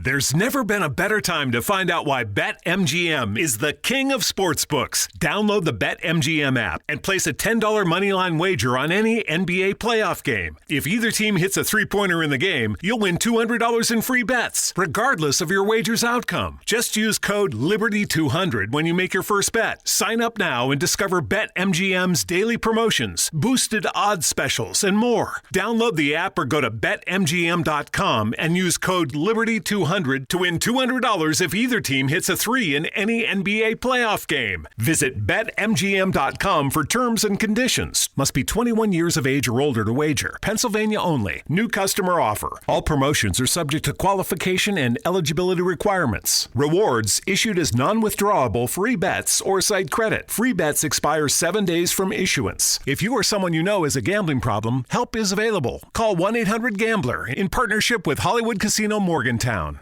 There's never been a better time to find out why BetMGM is the king of sportsbooks. Download the BetMGM app and place a $10 moneyline wager on any NBA playoff game. If either team hits a three-pointer in the game, you'll win $200 in free bets, regardless of your wager's outcome. Just use code LIBERTY200 when you make your first bet. Sign up now and discover BetMGM's daily promotions, boosted odds specials, and more. Download the app or go to BetMGM.com and use code LIBERTY200 to win $200 if either team hits a three in any NBA playoff game. Visit BetMGM.com for terms and conditions. Must be 21 years of age or older to wager. Pennsylvania only. New customer offer. All promotions are subject to qualification and eligibility requirements. Rewards issued as non-withdrawable free bets or site credit. Free bets expire 7 days from issuance. If you or someone you know has a gambling problem, help is available. Call 1-800-GAMBLER in partnership with Hollywood Casino Morgantown.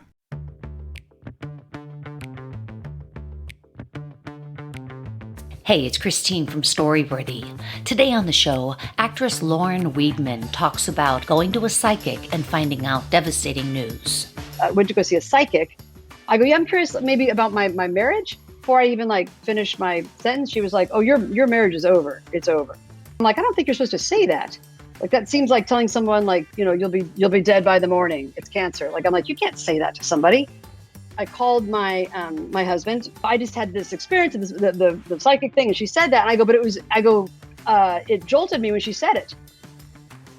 Hey, it's Christine from Storyworthy. Today on the show, actress Lauren Weedman talks about going to a psychic and finding out devastating news. Went to go see a psychic. I go, yeah, I'm curious maybe about my marriage. Before I even finished my sentence, she was like, oh, your marriage is over. It's over. I'm like, I don't think you're supposed to say that. That seems like telling someone you'll be dead by the morning. It's cancer. I'm like, you can't say that to somebody. I called my husband. I just had this experience of the psychic thing, and she said that, and I go, it jolted me when she said it.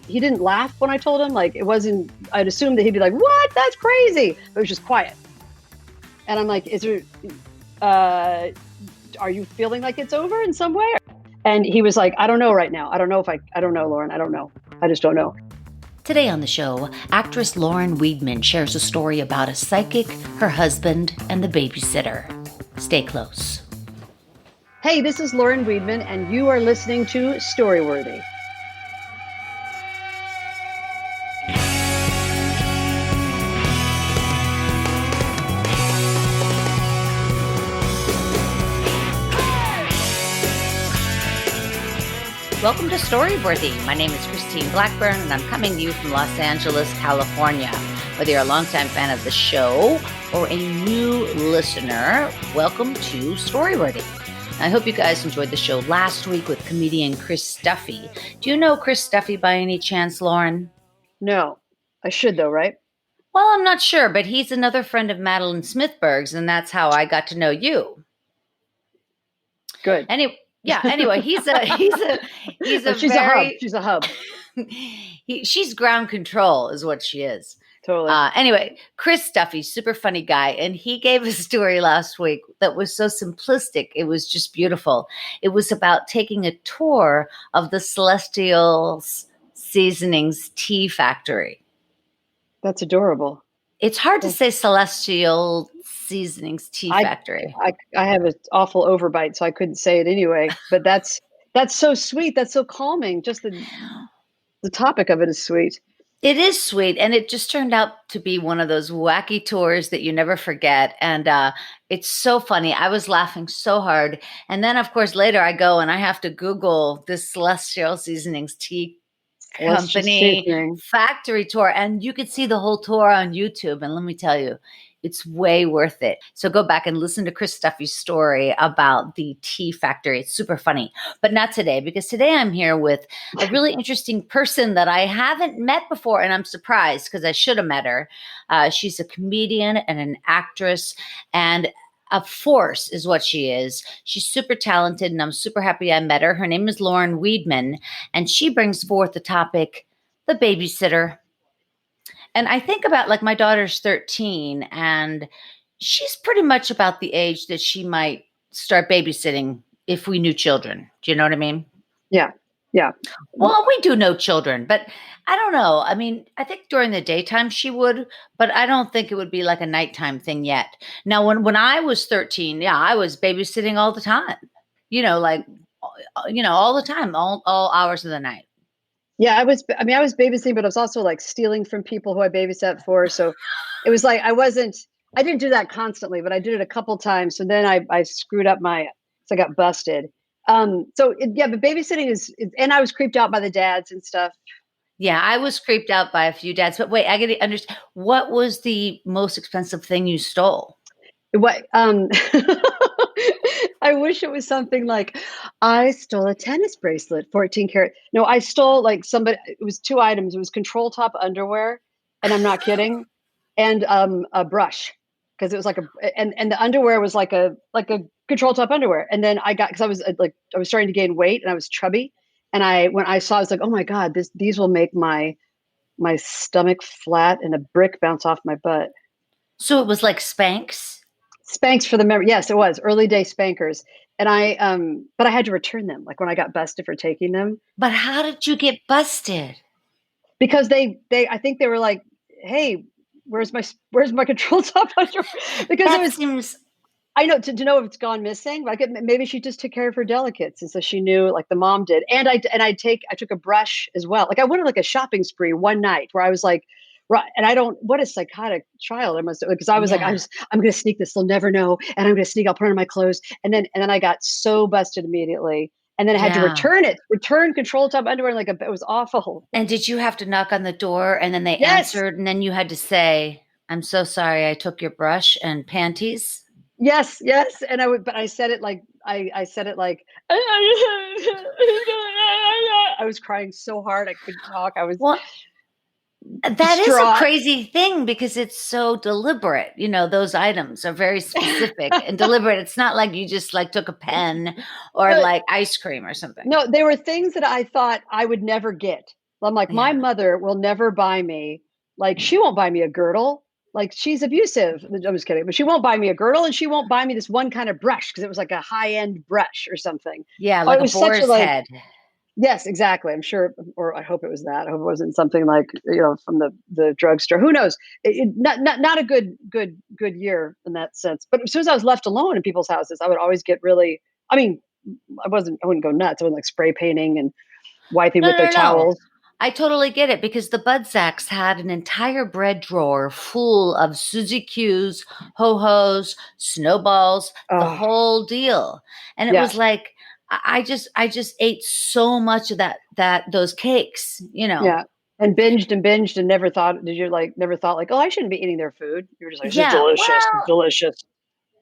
He didn't laugh when I told him. It wasn't. I'd assumed that he'd be like, "What? That's crazy." But it was just quiet. And I'm like, "Is there? Are you feeling like it's over in some way?" And he was like, "I don't know right now. I don't know, Lauren. I don't know. I just don't know." Today on the show, actress Lauren Weedman shares a story about a psychic, her husband, and the babysitter. Stay close. Hey, this is Lauren Weedman, and you are listening to Storyworthy. Welcome to Storyworthy. My name is Christine Blackburn, and I'm coming to you from Los Angeles, California. Whether you're a longtime fan of the show or a new listener, welcome to Storyworthy. I hope you guys enjoyed the show last week with comedian Chris Duffy. Do you know Chris Duffy by any chance, Lauren? No. I should, though, right? Well, I'm not sure, but he's another friend of Madeline Smithberg's, and that's how I got to know you. Good. Anyway, he's a She's a hub. She's ground control is what she is. Totally. Anyway, Chris Duffy, super funny guy. And he gave a story last week that was so simplistic. It was just beautiful. It was about taking a tour of the Celestial Seasonings tea factory. That's adorable. It's hard to say Celestial Seasonings tea factory. I have an awful overbite, so I couldn't say it anyway. But that's so sweet. That's so calming. Just the topic of it is sweet. It is sweet, and it just turned out to be one of those wacky tours that you never forget. And it's so funny. I was laughing so hard. And then, of course, later I go and I have to Google this Celestial Seasonings tea company factory tour, and you could see the whole tour on YouTube. And let me tell you, it's way worth it. So go back and listen to Chris Duffy's story about the tea factory. It's super funny, but not today, because today I'm here with a really interesting person that I haven't met before. And I'm surprised because I should have met her. She's a comedian and an actress, and a force is what she is. She's super talented, and I'm super happy I met her. Her name is Lauren Weedman, and she brings forth the topic, the babysitter. And I think about my daughter's 13, and she's pretty much about the age that she might start babysitting if we knew children. Do you know what I mean? Yeah. Yeah. Well, we do know children, but I don't know. I mean, I think during the daytime she would, but I don't think it would be like a nighttime thing yet. Now, when I was 13, I was babysitting all the time, all the time, all hours of the night. Yeah, I was babysitting, but I was also stealing from people who I babysat for. So it was I didn't do that constantly, but I did it a couple times. So then I screwed up so I got busted. But babysitting is, and I was creeped out by the dads and stuff. Yeah, I was creeped out by a few dads. But wait, I got to understand. What was the most expensive thing you stole? What, I wish it was something like, I stole a tennis bracelet, 14 karat. No, I stole like somebody, it was 2 items. It was control top underwear, and I'm not kidding, and a brush, because it was like and the underwear was like a control top underwear. And then I got, because I was like, I was starting to gain weight and I was chubby, and when I saw, I was like, oh my god, these will make my stomach flat and a brick bounce off my butt. So it was like Spanx. Spanx for the memory. Yes, it was early day spankers. And but I had to return them, like when I got busted for taking them, But how did you get busted? because I think they were like, hey, where's my control top underwear? Because it That was, seems I know, to know if it's gone missing, but maybe she just took care of her delicates, and so she knew, like the mom did. And I took a brush as well. Like I went on like a shopping spree one night where I was like, right, and I don't, what a psychotic child I must have, because I was like, yeah. I'm going to sneak this, they'll never know, and I'm going to sneak, I'll put it on my clothes, and then I got so busted immediately, and then I had to Yeah. return control top underwear, like it was awful. And did you have to knock on the door and then they Yes, answered and then you had to say, I'm so sorry I took your brush and panties? yes, yes. And but I said it like, I said it like, I was crying so hard I couldn't talk. I was Well, that is a distraught. crazy thing because it's so deliberate. You know, those items are very specific and deliberate. It's not like you just like took a pen or No, like ice cream or something. no, they were things that I thought I would never get. I'm like, my Yeah. mother will never buy me, like, she won't buy me a girdle. Like, she's abusive. I'm just kidding, but she won't buy me a girdle, and she won't buy me this one kind of brush because it was like a high end brush or something. Yeah, Oh, like it a was such a boar's like, head. yes, exactly. I'm sure, or I hope it was that. I hope it wasn't something like, from the drugstore. Who knows? Not a good year in that sense. But as soon as I was left alone in people's houses, I would always get really. I mean, I wouldn't go nuts. I wasn't like spray painting and wiping No, with no, their no, no. towels. I totally get it because the Budzaks had an entire bread drawer full of Suzy Q's, ho-hos, snowballs, the Oh, whole deal. And it was yes, like I just ate so much of those cakes, you know. yeah. And binged and never thought. Did you like never thought like, oh, I shouldn't be eating their food? You were just like, this is Yeah, delicious, well, delicious.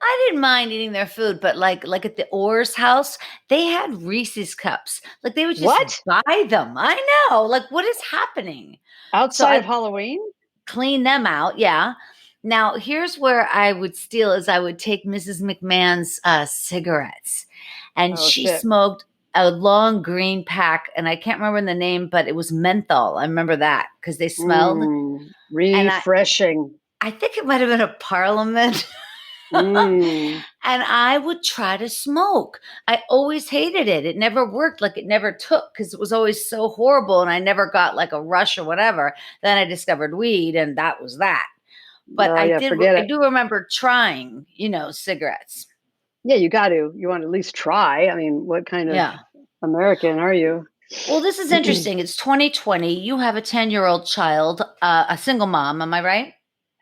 I didn't mind eating their food, but like at the Orr's house, they had Reese's cups. Like they would just What, buy them. I know. Like what is happening? So outside I of Halloween? clean them out, yeah. Now, here's where I would steal is I would take Mrs. McMahon's cigarettes, and Oh she shit. smoked a long green pack, and I can't remember the name, but it was menthol. I remember that because they smelled, and Refreshing. I think it might have been a Parliament. Mm. And I would try to smoke. I always hated it. It never worked. Like it never took because it was always so horrible, and I never got like a rush or whatever. Then I discovered weed, and that was that. But Oh yeah, forget I it. do remember trying, cigarettes. Yeah, you got to. You want to at least try. I mean, what kind of Yeah. American are you? Well, this is interesting. It's 2020. You have a 10-year-old child, a single mom. Am I right?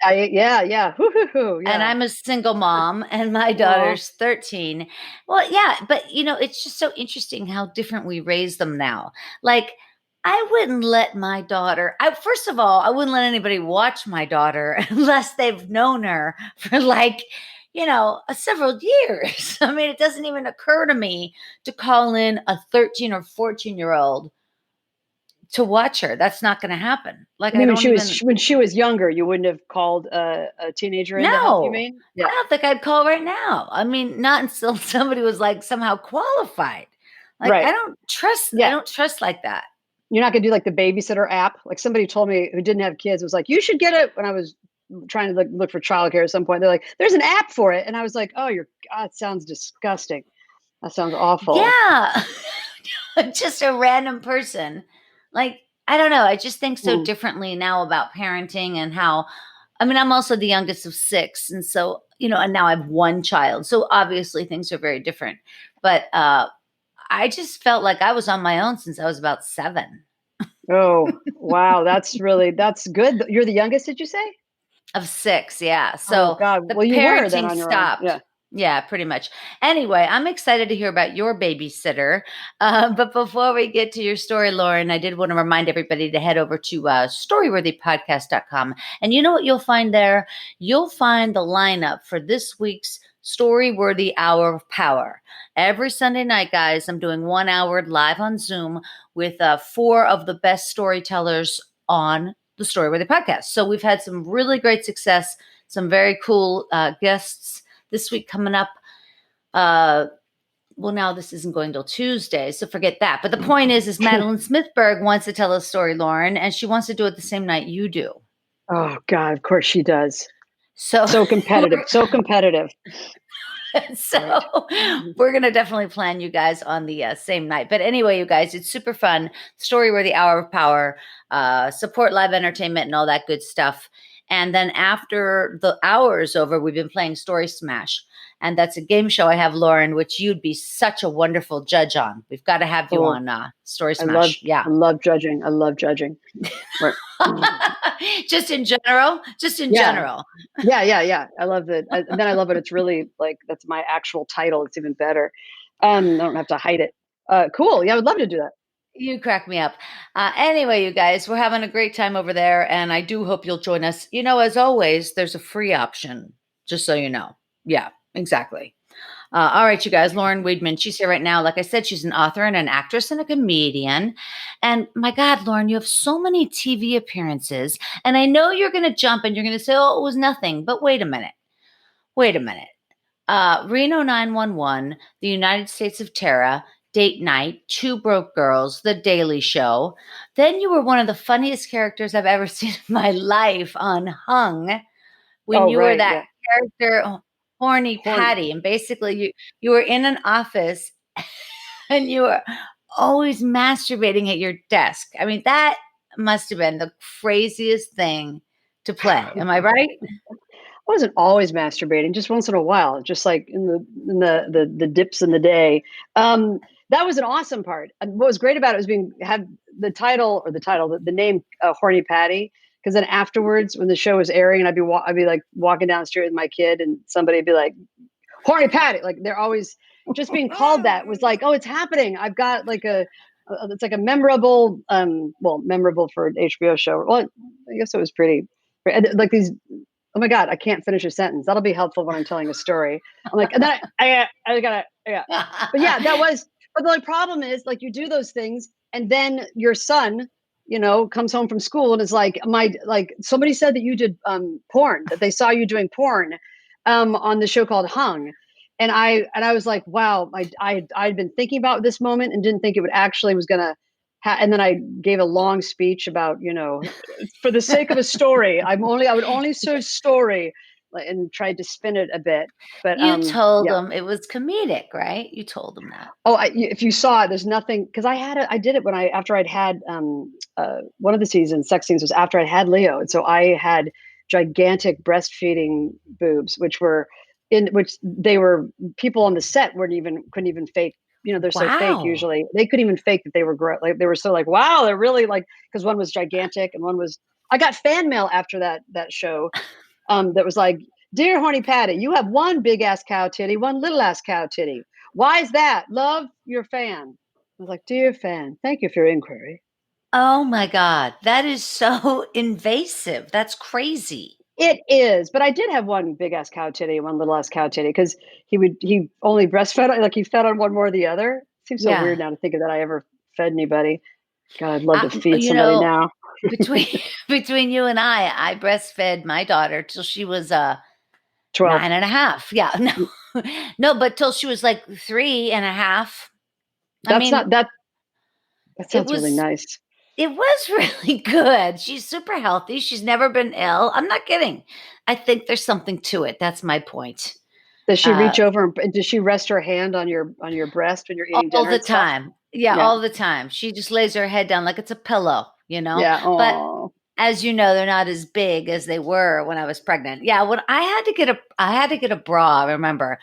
Yeah, yeah. Hoo, hoo, hoo, And yeah. I'm a single mom, and my Aw. daughter's 13. Well, yeah, but it's just so interesting how different we raise them now. Like, I wouldn't let my daughter, first of all, I wouldn't let anybody watch my daughter unless they've known her for like, several years. I mean, it doesn't even occur to me to call in a 13 or 14-year-old to watch her. That's not going to happen. Like, You I mean don't even, when she was younger, you wouldn't have called a teenager in to help, you no, mean? I Yeah. don't think I'd call right now. I mean, not until somebody was like somehow qualified. Like Right. I Yeah. don't trust like that. You're not gonna do like the Babysitter app. Like somebody told me who didn't have kids was like, you should get it when I was trying to look for childcare at some point. They're like, there's an app for it. And I was like, oh, God, it sounds disgusting. That sounds awful. Yeah. Just a random person. Like, I don't know. I just think so Mm. differently now about parenting and how, I mean, I'm also the youngest of six. And so, and now I have one child. So obviously things are very different. But I just felt like I was on my own since I was about 7. Oh, wow. That's good. You're the youngest, did you say? Of 6, yeah. Oh So God. the Well, you were then parenting on your own. stopped. Yeah. Yeah, pretty much. Anyway, I'm excited to hear about your babysitter. But before we get to your story, Lauren, I did want to remind everybody to head over to storyworthypodcast.com. And you know what you'll find there? You'll find the lineup for this week's Storyworthy Hour of Power. Every Sunday night, guys, I'm doing 1 hour live on Zoom with 4 of the best storytellers on the Storyworthy podcast. So we've had some really great success, some very cool guests this week coming up. Well, now this isn't going till Tuesday, so forget that. But the point is Madeline Smithberg wants to tell a story, Lauren, and she wants to do it the same night you do. Oh God, of course she does. So competitive, so competitive. So we're going to definitely plan you guys on the same night. But anyway, you guys, it's super fun. Storyworthy Hour of Power, support live entertainment and all that good stuff. And then after the hour is over, we've been playing Story Smash. And that's a game show I have, Lauren, which you'd be such a wonderful judge on. We've got to have you on Story Smash. I love judging. Just in general? General. Yeah. I love it. And then I love it. It's really like, that's my actual title. It's even better. I don't have to hide it. Cool. Yeah, I would love to do that. You crack me up. Anyway, you guys, we're having a great time over there, and I do hope you'll join us. You know, as always, there's a free option, just so you know. Yeah, exactly. All right, you guys, Lauren Weedman, she's here right now. Like I said, she's an author and an actress and a comedian. And my God, Lauren, you have so many TV appearances. And I know you're going to jump and you're going to say, oh, it was nothing. But wait a minute. Reno 911, The United States of Terror, Date Night, Two Broke Girls, The Daily Show. Then you were one of the funniest characters I've ever seen in my life on Hung, when you were that character, Horny Patty. And basically you were in an office and you were always masturbating at your desk. I mean, that must have been the craziest thing to play. Am I right? I wasn't always masturbating, just once in a while, just like in the dips in the day. That was an awesome part. And what was great about it was had the name Horny Patty. Because then afterwards, when the show was airing, and I'd be like walking down the street with my kid, and somebody would be like, "Horny Patty!" Like they're always just being called that was like, "Oh, it's happening." I've got like it's like a memorable, memorable for an HBO show. Well, I guess it was pretty like these. Oh my God, I can't finish a sentence. That'll be helpful when I'm telling a story. I'm like, and then I gotta. But yeah, that was. But the problem is, like, you do those things, and then your son, comes home from school and is like, somebody said that you did porn, that they saw you doing porn on the show called Hung. And I was like, wow, I'd been thinking about this moment and didn't think it was going to and then I gave a long speech about, for the sake of a story, I would only serve story, and tried to spin it a bit. But you told them it was comedic, right? You told them that. Oh, if you saw it, there's nothing, because I did it after I'd had one of the sex scenes was after I'd had Leo, and so I had gigantic breastfeeding boobs, which they were people on the set couldn't even fake. They're so fake usually. They couldn't even fake that they were like they were so like, wow, they're really like, because one was gigantic and one was. I got fan mail after that show. That was like, "Dear Horny Patty, you have one big ass cow titty, one little ass cow titty. Why is that? Love, your fan." I was like, "Dear fan, thank you for your inquiry." Oh my God, that is so invasive. That's crazy. It is, but I did have one big ass cow titty and one little ass cow titty, because he only breastfed, like he fed on one more or the other. Seems so weird now to think of that I ever fed anybody. God, I'd love to feed somebody now. between you and I breastfed my daughter till she was 12. 9.5. Yeah, no, but till she was like 3.5. That sounds really nice. It was really good. She's super healthy. She's never been ill. I'm not kidding. I think there's something to it. That's my point. Does she reach over and does she rest her hand on your breast when you're eating dinner? All the time. Yeah, all the time. She just lays her head down like it's a pillow, Yeah. But as you know, they're not as big as they were when I was pregnant. Yeah, when I had to get a bra, I remember,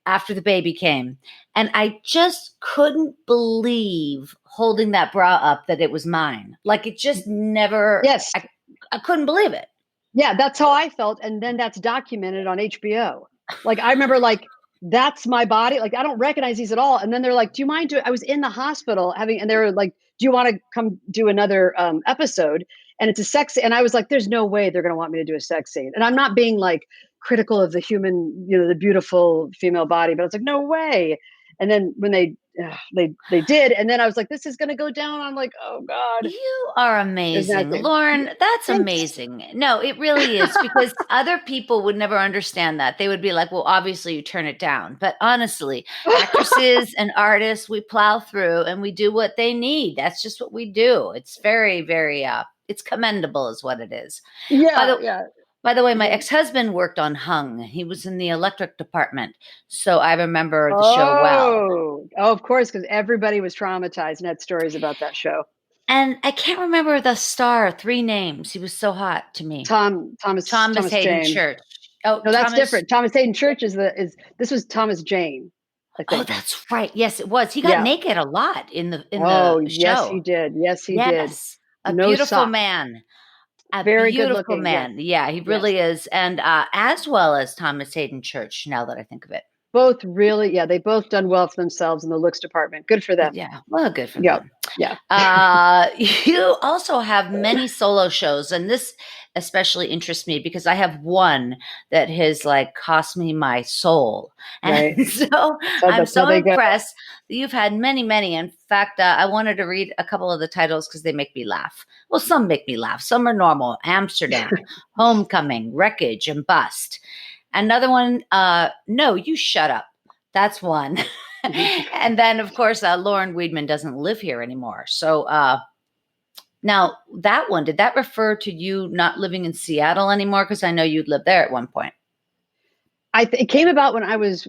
after the baby came. And I just couldn't believe holding that bra up that it was mine. Like it just never. Yes. I couldn't believe it. Yeah, that's how I felt. And then that's documented on HBO. Like I remember, like that's my body. Like, I don't recognize these at all. And then they're like, do you mind doing, I was in the hospital and they were like, do you want to come do another episode? And it's a sex. And I was like, there's no way they're going to want me to do a sex scene. And I'm not being like critical of the human, the beautiful female body, but it's like, no way. And then when they did, and then I was like, this is going to go down. I'm like, oh God. You are amazing, Lauren. That's amazing. No, it really is, because other people would never understand that. They would be like, well, obviously you turn it down. But honestly, actresses and artists, we plow through and we do what they need. That's just what we do. It's very, very, it's commendable is what it is. Yeah. By the way, my ex-husband worked on Hung. He was in the electric department. So I remember the show well. Oh, of course, because everybody was traumatized and had stories about that show. And I can't remember the star, 3 names. He was so hot to me. Thomas Hayden Jane. Church. Oh, no, that's different. Thomas Hayden Church this was Thomas Jane. Oh, that's right. Yes, it was. He got naked a lot in the show. Yes, he did. Yes, he did. A beautiful man. A very beautiful good looking man. Yeah, he really is. And as well as Thomas Hayden Church, now that I think of it. Both really, they both done well for themselves in the looks department. Good for them. Yeah, well, good for them. Yeah. You also have many solo shows, and this especially interests me because I have one that has like cost me my soul. And right. So I'm so impressed that you've had many, many. In fact, I wanted to read a couple of the titles because they make me laugh. Well, some make me laugh. Some are normal. Amsterdam, Homecoming, Wreckage, and Bust. Another one, No, You Shut Up. That's one. And then, of course, Lauren Weedman doesn't live here anymore. So now that one, did that refer to you not living in Seattle anymore? Because I know you'd lived there at one point. It came about when I was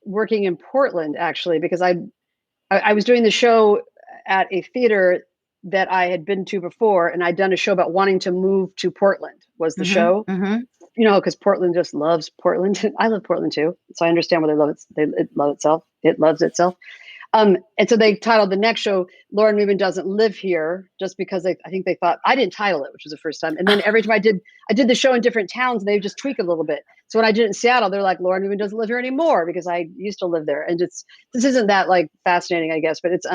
working in Portland, actually, because I was doing the show at a theater that I had been to before, and I'd done a show about wanting to move to Portland was the show. Mm-hmm. Because Portland just loves Portland. I love Portland too, so I understand why they love it. It loves itself. And so they titled the next show "Lauren Weedman Doesn't Live Here," just because I think they thought I didn't title it, which was the first time. And then every time I did the show in different towns, and they just tweak it a little bit. So when I did it in Seattle, they're like, "Lauren Weedman doesn't live here anymore," because I used to live there. And this isn't that like fascinating, I guess, but it's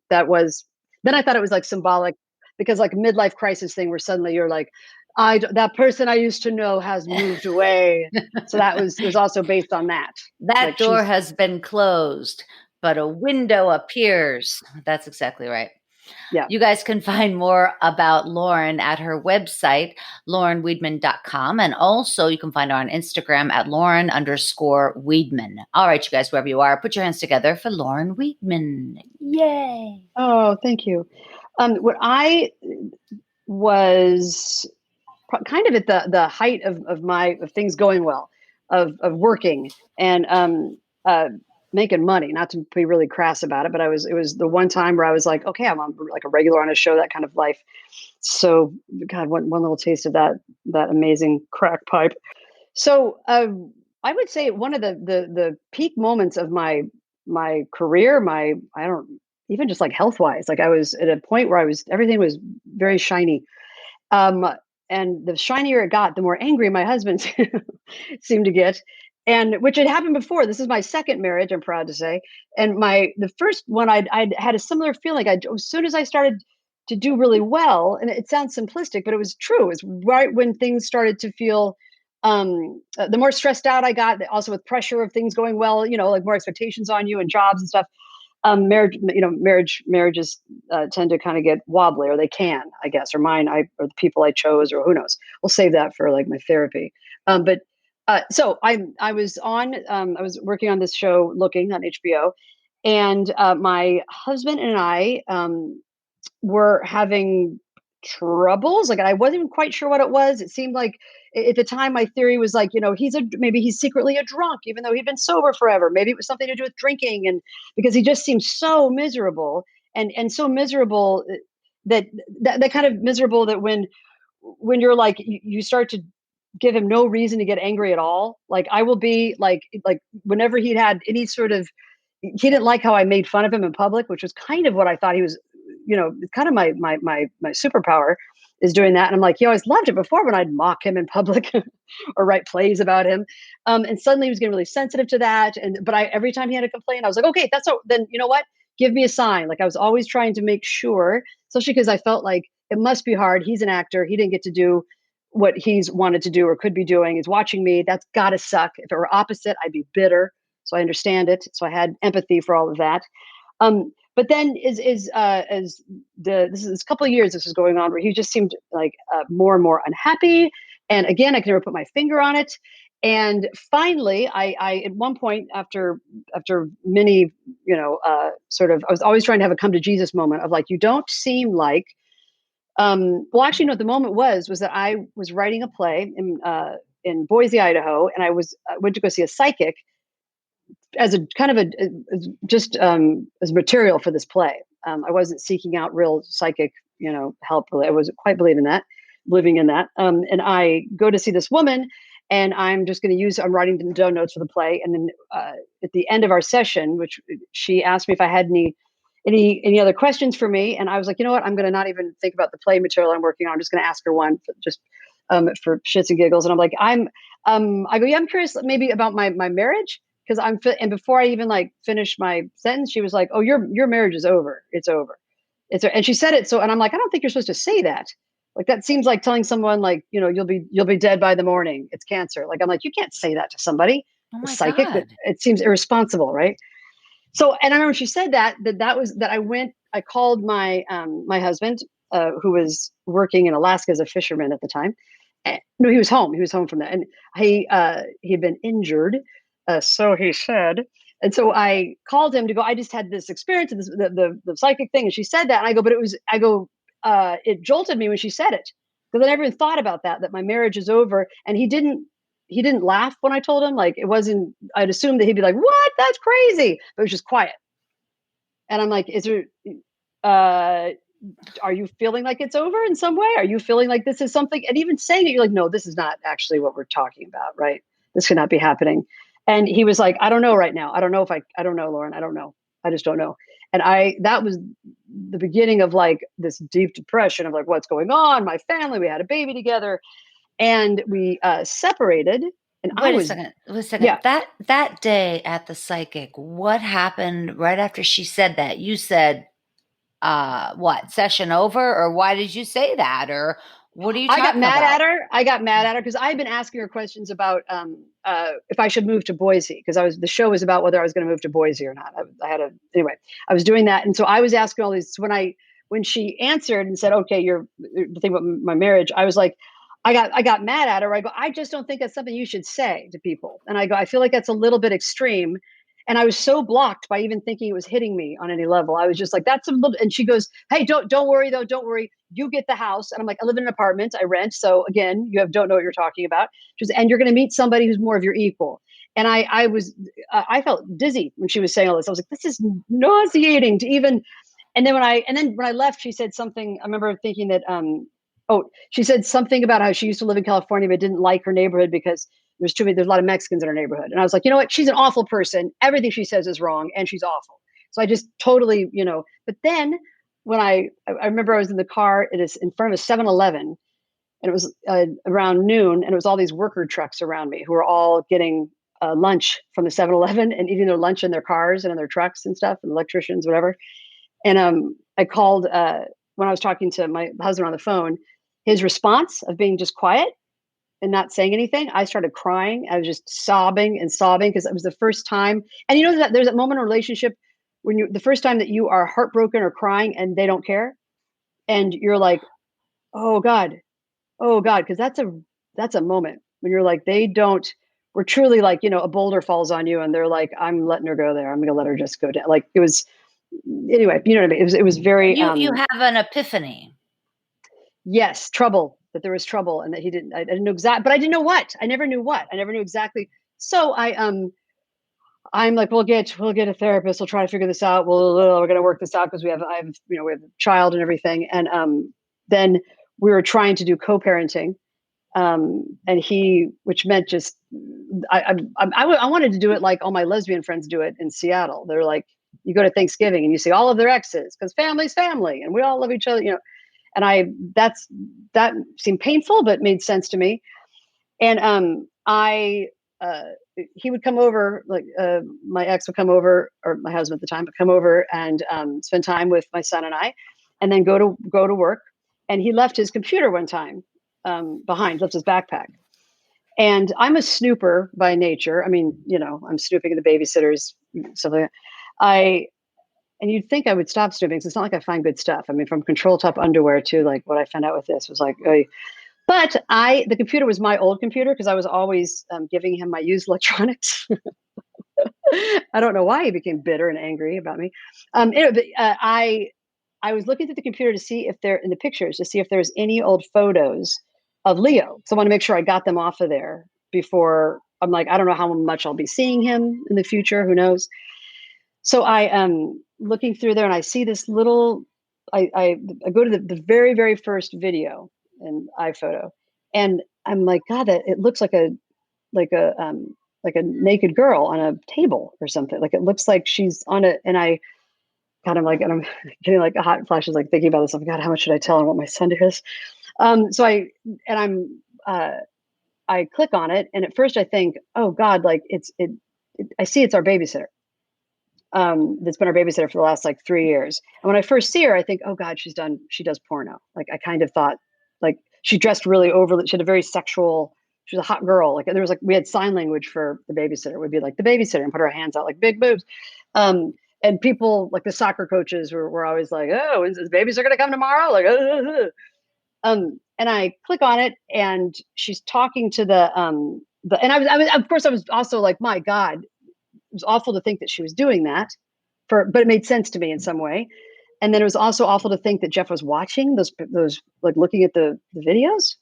that was. Then I thought it was like symbolic, because like a midlife crisis thing where suddenly you're like, that person I used to know has moved away. So it was also based on that. That like door has been closed, but a window appears. That's exactly right. Yeah. You guys can find more about Lauren at her website, laurenweedman.com. And also you can find her on Instagram at Lauren_Weedman. All right, you guys, wherever you are, put your hands together for Lauren Weedman. Yay. Oh, thank you. What I was kind of at the height of things going well, of working and making money, not to be really crass about it, but it was the one time where I was like, okay, I'm on like a regular on a show, that kind of life. So God, one little taste of that amazing crack pipe. So I would say one of the peak moments of my career, I don't even just like health wise, like I was at a point where everything was very shiny. And the shinier it got, the more angry my husband seemed to get. And which had happened before. This is my second marriage, I'm proud to say. And the first one, I'd had a similar feeling. As soon as I started to do really well, and it sounds simplistic, but it was true. It was right when things started to feel, the more stressed out I got, also with pressure of things going well, like more expectations on you and jobs and stuff. Marriages tend to kind of get wobbly, or they can, I guess, or mine, or the people I chose, or who knows. We'll save that for like my therapy. So I was working on this show, Looking, on HBO, and my husband and I were having troubles. Like, I wasn't even quite sure what it was. It seemed like at the time my theory was like, maybe he's secretly a drunk, even though he'd been sober forever. Maybe it was something to do with drinking, and because he just seemed so miserable and so miserable that kind of miserable that when you're like, you start to give him no reason to get angry at all. Like, I will be like whenever he'd had any sort of, he didn't like how I made fun of him in public, which was kind of what I thought he was, kind of my superpower, is doing that. And I'm like, he always loved it before when I'd mock him in public or write plays about him. And suddenly he was getting really sensitive to that. But every time he had a complaint, I was like, okay, that's all. Then you know what? Give me a sign. Like I was always trying to make sure, especially because I felt like it must be hard. He's an actor. He didn't get to do what he's wanted to do or could be doing. He's watching me. That's gotta suck. If it were opposite, I'd be bitter. So I understand it. So I had empathy for all of that. But then this is a couple of years this was going on where he just seemed like more and more unhappy. And again, I can never put my finger on it. And finally, I at one point after many, sort of, I was always trying to have a come to Jesus moment of like, you don't seem like, well, actually, no, the moment was that I was writing a play in Boise, Idaho, and I went to go see a psychic as a kind of as material for this play. I wasn't seeking out real psychic, help. I wasn't quite living in that. And I go to see this woman, and I'm writing the down notes for the play. And then at the end of our session, which she asked me if I had any other questions for me. And I was like, you know what, I'm going to not even think about the play material I'm working on. I'm just going to ask her one for shits and giggles. And I'm like, I go, yeah, I'm curious maybe about my marriage. Cause and before I even like finished my sentence, she was like, oh, your marriage is over. It's over. And she said it. So, and I'm like, I don't think you're supposed to say that. Like, that seems like telling someone like, you'll be dead by the morning. It's cancer. Like, I'm like, you can't say that to somebody. Oh my Psychic. God. It seems irresponsible. Right. So, and I remember she said that I called my husband, who was working in Alaska as a fisherman at the time. No, he was home. He was home from that. And he'd been injured. So he said. And so I called him to go, I just had this experience of the psychic thing. And she said that. And I go, it jolted me when she said it. Because I never even thought about that my marriage is over. And he didn't laugh when I told him. Like, it wasn't, I'd assumed that he'd be like, what? That's crazy. But it was just quiet. And I'm like, are you feeling like it's over in some way? Are you feeling like this is something? And even saying it, you're like, no, this is not actually what we're talking about, right? This cannot be happening. And he was like, I don't know right now. I don't know, Lauren. I don't know. I just don't know. And that was the beginning of like this deep depression of like, what's going on? My family, we had a baby together, and we separated. And Wait a second. Yeah. That day at the psychic, what happened right after she said that? You said, what, session over? Or why did you say that? Or what are you talking about? I got mad at her because I had been asking her questions about if I should move to Boise, because the show was about whether I was going to move to Boise or not. Anyway, I was doing that. And so I was asking all these, when she answered and said, okay, you're the thing about my marriage, I was like, I got mad at her. I go, I just don't think that's something you should say to people. And I go, I feel like that's a little bit extreme. And I was so blocked by even thinking it was hitting me on any level. I was just like, that's a little, and she goes, hey, don't worry though. Don't worry. You get the house. And I'm like, I live in an apartment. I rent. So again, don't know what you're talking about. And you're going to meet somebody who's more of your equal. And I felt dizzy when she was saying all this. I was like, this is nauseating to even, and then when I left, she said something. I remember thinking that, she said something about how she used to live in California, but didn't like her neighborhood because there's a lot of Mexicans in her neighborhood. And I was like, you know what? She's an awful person. Everything she says is wrong, and she's awful. So I just totally, but then when I remember I was in the car, it is in front of a 7-Eleven, and it was around noon, and it was all these worker trucks around me who were all getting lunch from the 7-Eleven and eating their lunch in their cars and in their trucks and stuff, and electricians, whatever. And I called, when I was talking to my husband on the phone, his response of being just quiet and not saying anything, I started crying. I was just sobbing because it was the first time. And that there's that moment in a relationship when the first time that you are heartbroken or crying and they don't care. And you're like, oh God, because that's a moment when you're like, we're truly like, a boulder falls on you and they're like, I'm letting her go there. I'm going to let her just go down. Like it was, anyway, you know what I mean? It was very, you have an epiphany. Yes. Trouble, that there was trouble and that I didn't know exactly, but I didn't know what. I never knew exactly. So I'm like, we'll get a therapist. We'll try to figure this out. We're going to work this out because we have a child and everything. And then we were trying to do co-parenting. And which meant just, I wanted to do it like all my lesbian friends do it in Seattle. They're like, you go to Thanksgiving and you see all of their exes because family's family and we all love each other, And that seemed painful, but made sense to me. And he would come over, like my ex would come over, or my husband at the time would come over and spend time with my son and I, and then go to work. And he left his computer one time behind, left his backpack. And I'm a snooper by nature. I mean, I'm snooping in the babysitters, stuff like that. And you'd think I would stop snooping, because it's not like I find good stuff. I mean, from control top underwear to like what I found out with this was like, but the computer was my old computer, because I was always giving him my used electronics. I don't know why he became bitter and angry about me. Anyway, I was looking through the computer to see if in the pictures, to see if there's any old photos of Leo. So I want to make sure I got them off of there before. I'm like, I don't know how much I'll be seeing him in the future. Who knows? So I am looking through there, and I see this little, I go to the very, very first video in iPhoto, and I'm like, God, that it looks like a naked girl on a table or something. Like, it looks like she's on it. And I kind of like, and I'm getting like a hot flashes, like thinking about this. I'm like, God, how much should I tell her what my son is? So I click on it, and at first I think, oh God, like I see it's our babysitter. That's been our babysitter for the last like 3 years. And when I first see her, I think, oh God, she does porno. Like, I kind of thought, like, she dressed really overly, she had a very sexual, she was a hot girl. Like, there was like, we had sign language for the babysitter. It would be like the babysitter and put her hands out like big boobs. And people like the soccer coaches were always like, oh, is this babysitter going to come tomorrow? Like, and I click on it, and she's talking to and I was, of course I was also like, my God, it was awful to think that she was doing that but it made sense to me in some way. And then it was also awful to think that Jeff was watching those like looking at the videos.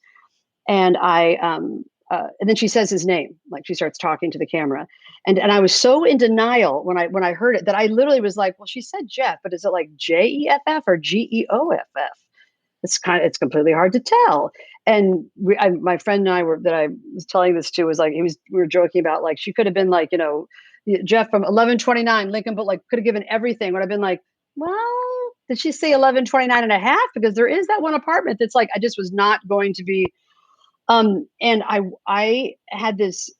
And and then she says his name, like she starts talking to the camera. And I was so in denial when I heard it that I literally was like, well, she said Jeff, but is it like Jeff or Geoff? It's completely hard to tell. And my friend and I that I was telling this to was like, we were joking about, like, she could have been like, Jeff from 1129 Lincoln, but like could have given everything. Would have been like, well, did she say 1129 and a half? Because there is that one apartment that's like, I just was not going to be. And I had this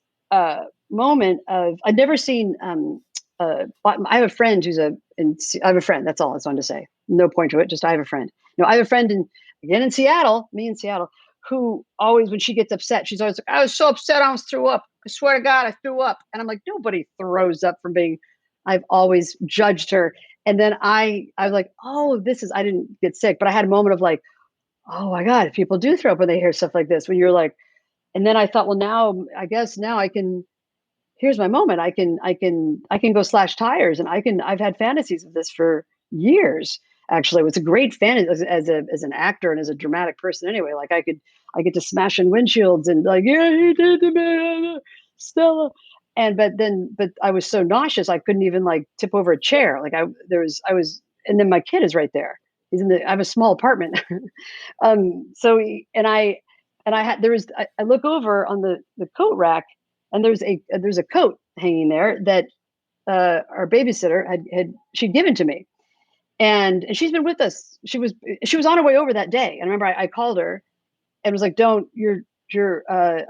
moment of, I'd never seen. I have a friend I have a friend. That's all I was on to say. No point to it. Just I have a friend. No, I have a friend in Seattle. Me in Seattle, who always, when she gets upset, she's always like, I was so upset, I almost threw up. I swear to God, I threw up. And I'm like, nobody throws up from being. I've always judged her. And then I was like, oh, I didn't get sick, but I had a moment of like, oh my God, if people do throw up when they hear stuff like this, when you're like, and then I thought, well, now I guess now I can. Here's my moment. I can go slash tires, and I've had fantasies of this for years. Actually, it was a great fantasy as an actor and as a dramatic person. Anyway, like I get to smash in windshields and like, yeah, he did to me, Stella. But I was so nauseous I couldn't even like tip over a chair. Like and then my kid is right there. I have a small apartment. I look over on the coat rack, and there's a coat hanging there that our babysitter she'd given to me, and she's been with us. She was on her way over that day, and I remember I called her and was like, I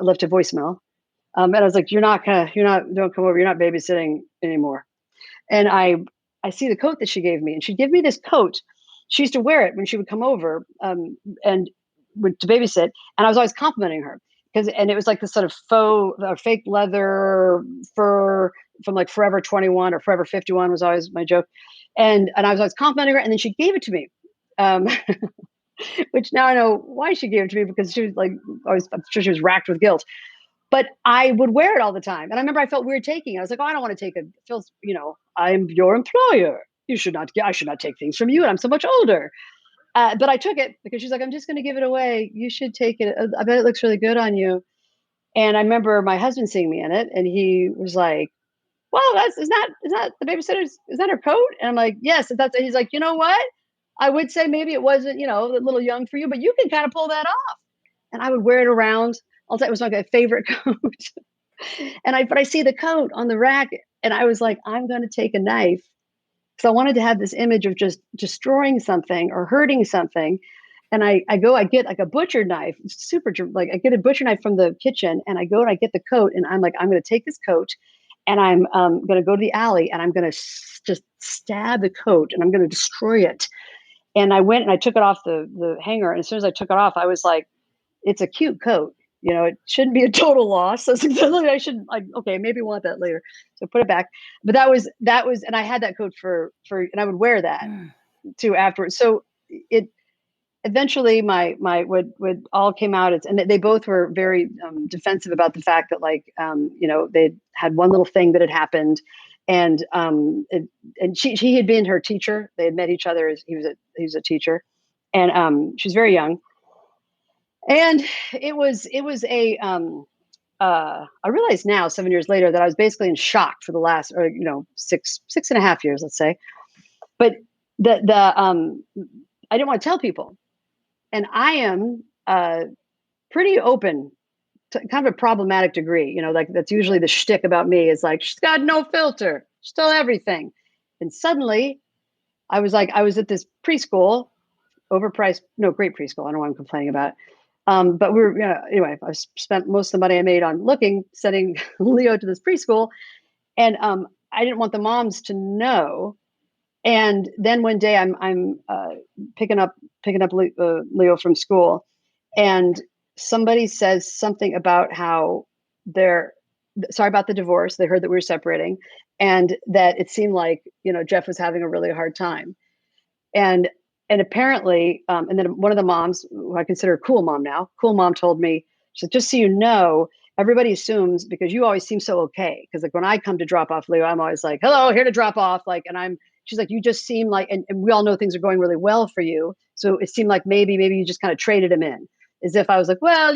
left a voicemail, and I was like, don't come over. You're not babysitting anymore. And I see the coat that she gave me, and she'd give me this coat. She used to wear it when she would come over and to babysit, and I was always complimenting her. And it was like this sort of faux or fake leather fur from like Forever 21 or Forever 51 was always my joke. And I was always complimenting her. And then she gave it to me, which now I know why she gave it to me, because she was like, I'm sure she was racked with guilt. But I would wear it all the time. And I remember I felt weird taking it. I was like, oh, I don't want to take it. Feels, I'm your employer. I should not take things from you. And I'm so much older. But I took it because she's like, I'm just going to give it away. You should take it. I bet it looks really good on you. And I remember my husband seeing me in it, and he was like, well, is that the babysitter's, is that her coat? And I'm like, yes. He's like, you know what? I would say maybe it wasn't, a little young for you, but you can kind of pull that off. And I would wear it around. It was like a favorite coat. But I see the coat on the rack, and I was like, I'm going to take a knife. So I wanted to have this image of just destroying something or hurting something. And I get like a butcher knife, like I get a butcher knife from the kitchen, and I go and I get the coat, and I'm like, I'm going to take this coat, and I'm going to go to the alley, and I'm going to just stab the coat, and I'm going to destroy it. And I went and I took it off the hanger, and as soon as I took it off, I was like, it's a cute coat. It shouldn't be a total loss. So I should like, okay, maybe want that later. So put it back. But that was, and I had that coat and I would wear that too afterwards. So it eventually my what all came out. And they both were very defensive about the fact that like, they had one little thing that had happened, and she had been her teacher. They had met each other as he was a teacher, and she's very young. And it was I realize now 7 years later that I was basically in shock for the last, or, 6.5 years, let's say. But I didn't want to tell people. And I am pretty open to kind of a problematic degree, like that's usually the shtick about me, is like, she's got no filter, she's still everything. And suddenly I was at this preschool, overpriced, no, great preschool. I don't know what I'm complaining about. But anyway, I spent most of the money I made on sending Leo to this preschool. And I didn't want the moms to know. And then one day I'm picking up Leo from school, and somebody says something about how sorry about the divorce. They heard that we were separating, and that it seemed like, Jeff was having a really hard time. And apparently, and then one of the moms, who I consider a cool mom told me, she said, just so you know, everybody assumes, because you always seem so okay. Because like when I come to drop off Leo, I'm always like, hello, here to drop off. Like, and she's like, you just seem like, and we all know things are going really well for you. So it seemed like maybe you just kind of traded him in, as if I was like, well,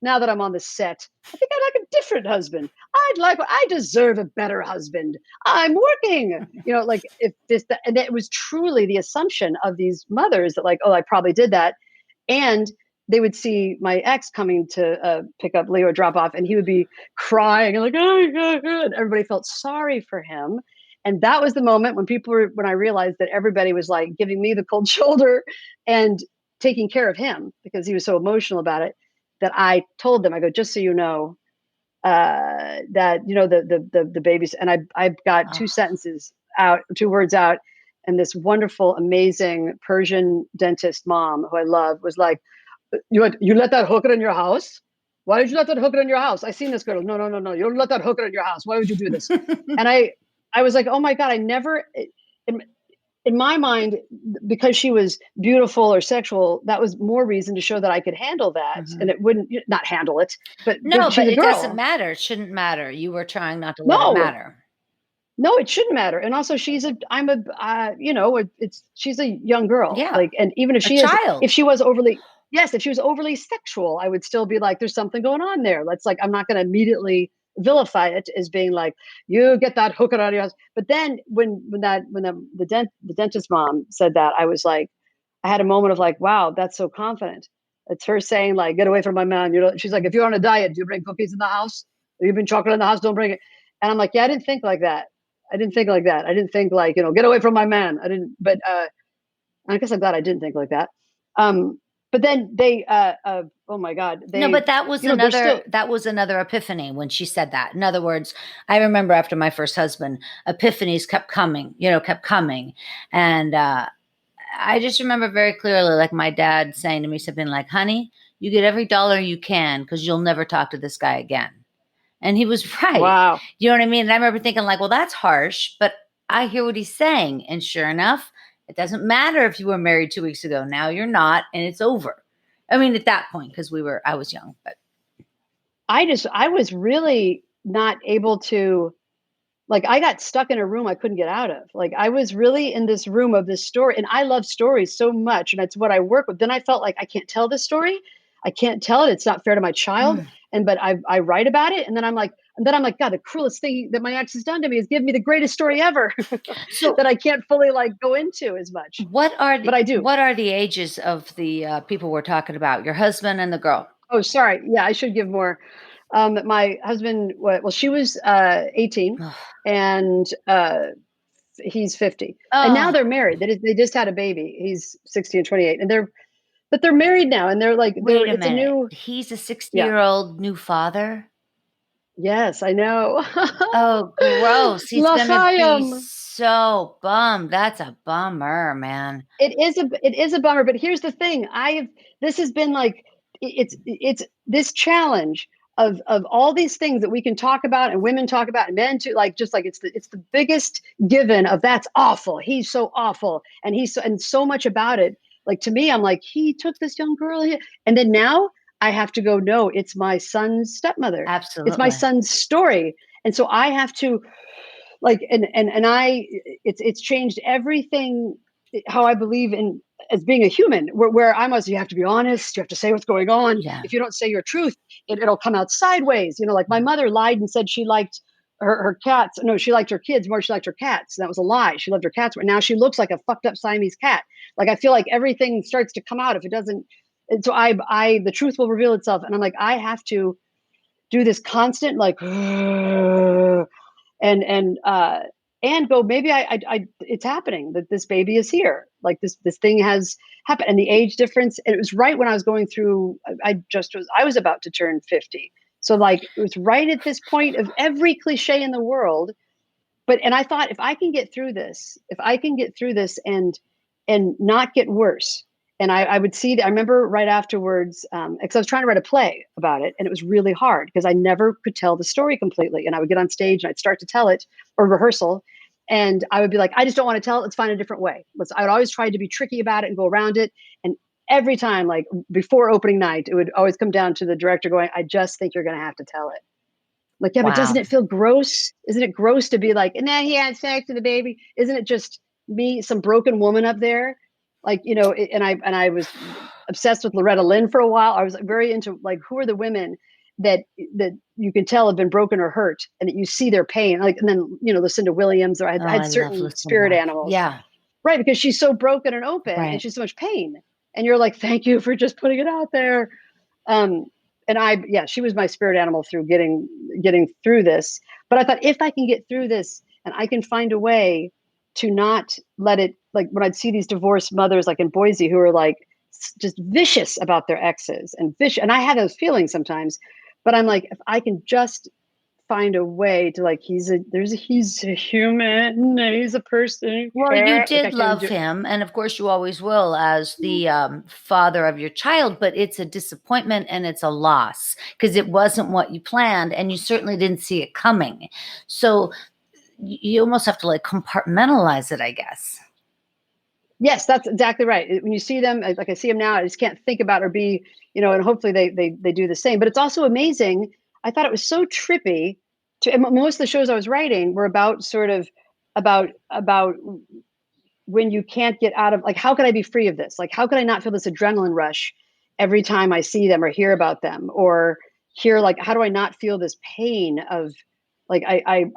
now that I'm on the set, I think I'd like a different husband. I deserve a better husband. I'm working, like if and it was truly the assumption of these mothers that like, oh, I probably did that. And they would see my ex coming to pick up Leo, drop off, and he would be crying and like, and everybody felt sorry for him. And that was the moment when I realized that everybody was like giving me the cold shoulder and taking care of him because he was so emotional about it, that I told them, I go, just so you know, that, the babies, and I've got two words out. And this wonderful, amazing Persian dentist mom who I love was like, you let that hooker in your house? Why did you let that hooker in your house? I seen this girl. No. You don't let that hooker in your house. Why would you do this? And I was like, oh my God, I never, in my mind, because she was beautiful or sexual, that was more reason to show that I could handle that. Mm-hmm. And it wouldn't, not handle it, but no, but it doesn't matter. It shouldn't matter. You were trying not to let it matter. No, it shouldn't matter. And also she's a young girl. Yeah. Like, and even if if she was overly sexual, I would still be like, there's something going on there. I'm not going to immediately vilify it as being like, you get that hooker out of your house. But then when the dentist mom said that, I was like, I had a moment of like, wow, that's so confident. It's her saying like, get away from my man. She's like, if you're on a diet, do you bring cookies in the house? Or you bring chocolate in the house? Don't bring it. And I'm like, yeah, I didn't think like that. I didn't think like, get away from my man. I didn't, but I guess I'm glad I didn't think like that. But then they, oh my God. But that was that was another epiphany when she said that. In other words, I remember after my first husband, epiphanies kept coming. And I just remember very clearly, like my dad saying to me something like, honey, you get every dollar you can because you'll never talk to this guy again. And he was right. Wow. You know what I mean? And I remember thinking like, well, that's harsh, but I hear what he's saying. And sure enough, it doesn't matter if you were married 2 weeks ago. Now you're not, and it's over. I mean, at that point, because I was young, but I was really not able to, like, I got stuck in a room I couldn't get out of. Like, I was really in this room of this story, and I love stories so much, and it's what I work with. Then I felt like I can't tell this story. I can't tell it. It's not fair to my child. But I write about it, and then I'm like, God, the cruelest thing that my ex has done to me is give me the greatest story ever, so that I can't fully like go into as much. But I do. What are the ages of the people we're talking about? Your husband and the girl? Oh, sorry. Yeah, I should give more. My husband, she was 18, and he's 50, and now they're married. They just had a baby. He's 60 and 28, and but they're married now, and they're like, Wait a it's a minute. new, He's a yeah. 60-year-old new father? Yes, I know. Oh, gross. He's gonna be L'chaim. so bummed. That's a bummer, man. It is a bummer, but here's the thing. This has been like, it's this challenge of all these things that we can talk about and women talk about and men too, like, just like it's the biggest given of that's awful. He's so awful. And and so much about it. Like, to me, I'm like, he took this young girl here. And then now I have to go, no, it's my son's stepmother. It's my Absolutely. son's story. And so I have to, like, it's changed everything, how I believe in as being a human, where I'm always, you have to be honest, you have to say what's going on. Yeah. If you don't say your truth, it'll come out sideways. Like, my mother lied and said she liked her cats. No, she liked her kids more than she liked her cats. That was a lie. She loved her cats, but now she looks like a fucked up Siamese cat. Like, I feel like everything starts to come out if it doesn't. And so the truth will reveal itself. And I'm like, I have to do this constant, like, and go, maybe it's happening, that this baby is here, like, this thing has happened. And the age difference, and it was right when I was going through, I was about to turn 50, so, like, it was right at this point of every cliche in the world. And I thought, if I can get through this and not get worse. And I would see that. I remember right afterwards, because I was trying to write a play about it, and it was really hard because I never could tell the story completely. And I would get on stage and I'd start to tell it, or rehearsal, and I would be like, I just don't want to tell it. Let's find a different way. I would always try to be tricky about it and go around it. And every time, like, before opening night, it would always come down to the director going, I just think you're going to have to tell it. Like, yeah, but doesn't Wow. it feel gross? Isn't it gross to be like, and then he had sex with the baby? Isn't it just me, some broken woman up there? Like, and I was obsessed with Loretta Lynn for a while. I was very into, like, who are the women that you can tell have been broken or hurt, and that you see their pain. Like, and then, Lucinda Williams, or I Oh, had I love certain spirit Lucinda. animals, Yeah, right? Because she's so broken and open, and right. she's so much pain, and you're like, thank you for just putting it out there. Um, and she was my spirit animal through getting through this. But I thought, if I can get through this and I can find a way to not let it, like, when I'd see these divorced mothers, like in Boise, who are like just vicious about their exes, and I had those feelings sometimes, but I'm like, if I can just find a way to, like, he's a human, he's a person. Well, you Like, I did can love do. him, and of course you always will, as the father of your child, but it's a disappointment and it's a loss because it wasn't what you planned, and you certainly didn't see it coming. So you almost have to, like, compartmentalize it, I guess. Yes, that's exactly right. When you see them, like, I see them now, I just can't think about or be, and hopefully they do the same. But it's also amazing. I thought it was so trippy and most of the shows I was writing were about, sort of, about when you can't get out of, like, how could I be free of this? Like, how could I not feel this adrenaline rush every time I see them or hear about them, or hear, like, how do I not feel this pain of, like,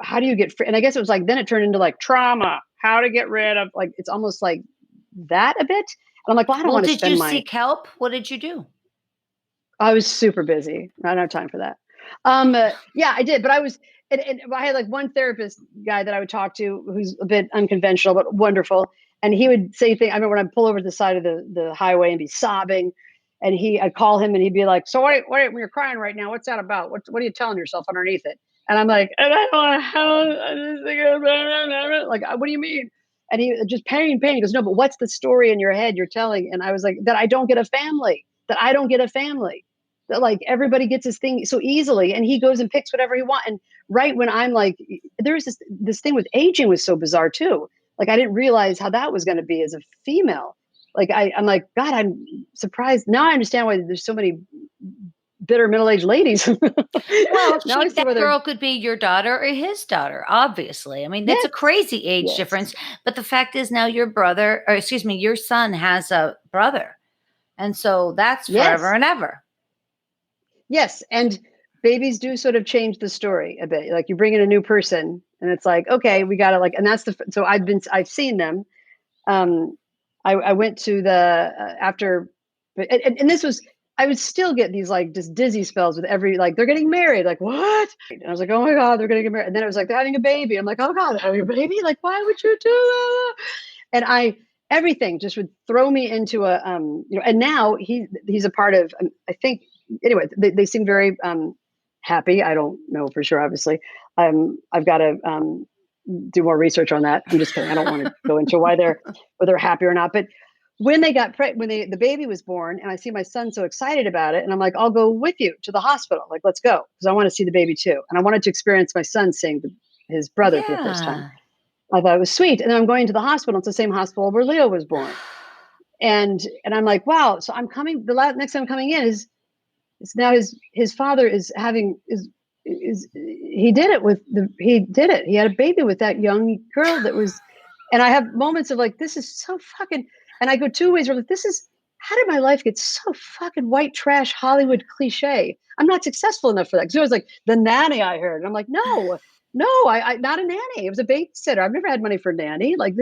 how do you get free? And I guess it was like, then it turned into, like, trauma, how to get rid of, like, it's almost like that a bit. And I'm like, well, I don't Well, want to did you spend my, seek help? What did you do? I was super busy. I don't have time for that. Yeah, I did, but and I had, like, one therapist guy that I would talk to who's a bit unconventional but wonderful, and he would say things. I remember when I'd pull over to the side of the highway and be sobbing, and I'd call him and he'd be like, "So when you're crying right now, what's that about? What are you telling yourself underneath it?" And I'm like, "And I don't have, I just think like, what do you mean?" And he just pain. He goes, "No, but what's the story in your head you're telling?" And I was like, "That I don't get a family. That I don't get a family." That, like, everybody gets his thing so easily, and he goes and picks whatever he wants. And right when I'm like, there's this thing with aging was so bizarre too. Like, I didn't realize how that was going to be as a female. Like, I'm like, God, I'm surprised. Now I understand why there's so many bitter middle-aged ladies. Well, Now I see that where they're, girl could be your daughter or his daughter, obviously. I mean, that's a yes, crazy age yes, difference. But the fact is, now your brother, or excuse me, your son has a brother. And so that's forever yes, and ever. yes. And babies do sort of change the story a bit. Like, you bring in a new person and it's like, okay, we got to, like, and that's so I've seen them. um, I went to the, after, and this was, I would still get these, like, just dizzy spells with every, like, they're getting married, like, what? And I was like, oh my God, they're gonna get married. And then it was like, they're having a baby. I'm like, oh God, they're having a baby? Like, why would you do that? And everything just would throw me into a, and now he's a part of, I think, anyway, they seem very happy. I don't know for sure, obviously. I've got to do more research on that. I'm just kidding. I don't want to go into whether they're happy or not. But when they got the baby was born, and I see my son so excited about it, and I'm like, I'll go with you to the hospital. Like, let's go, because I want to see the baby too, and I wanted to experience my son seeing his brother for the first time. I thought it was sweet, and then I'm going to the hospital. It's the same hospital where Leo was born, and I'm like, wow. So I'm coming. Next time I'm coming in is now his father is having he did it. He had a baby with that young girl that was, and I have moments of like, this is so fucking, and I go two ways where like, how did my life get so fucking white trash Hollywood cliche? I'm not successful enough for that. Because it was like the nanny I heard. And I'm like, no, I not a nanny. It was a babysitter. I've never had money for a nanny. Like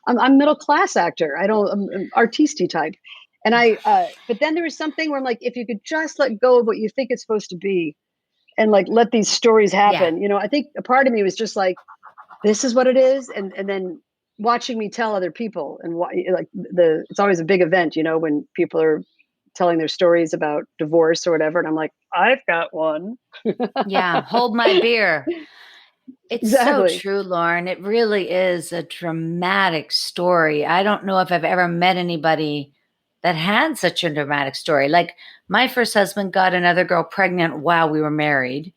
I'm middle class actor. I'm an artisty type. And but then there was something where I'm like, if you could just let go of what you think it's supposed to be and like, let these stories happen, I think a part of me was just like, this is what it is. And then watching me tell other people and it's always a big event, when people are telling their stories about divorce or whatever. And I'm like, I've got one. Yeah. Hold my beer. It's Exactly. so true, Lauren. It really is a dramatic story. I don't know if I've ever met anybody that had such a dramatic story. Like my first husband got another girl pregnant while we were married.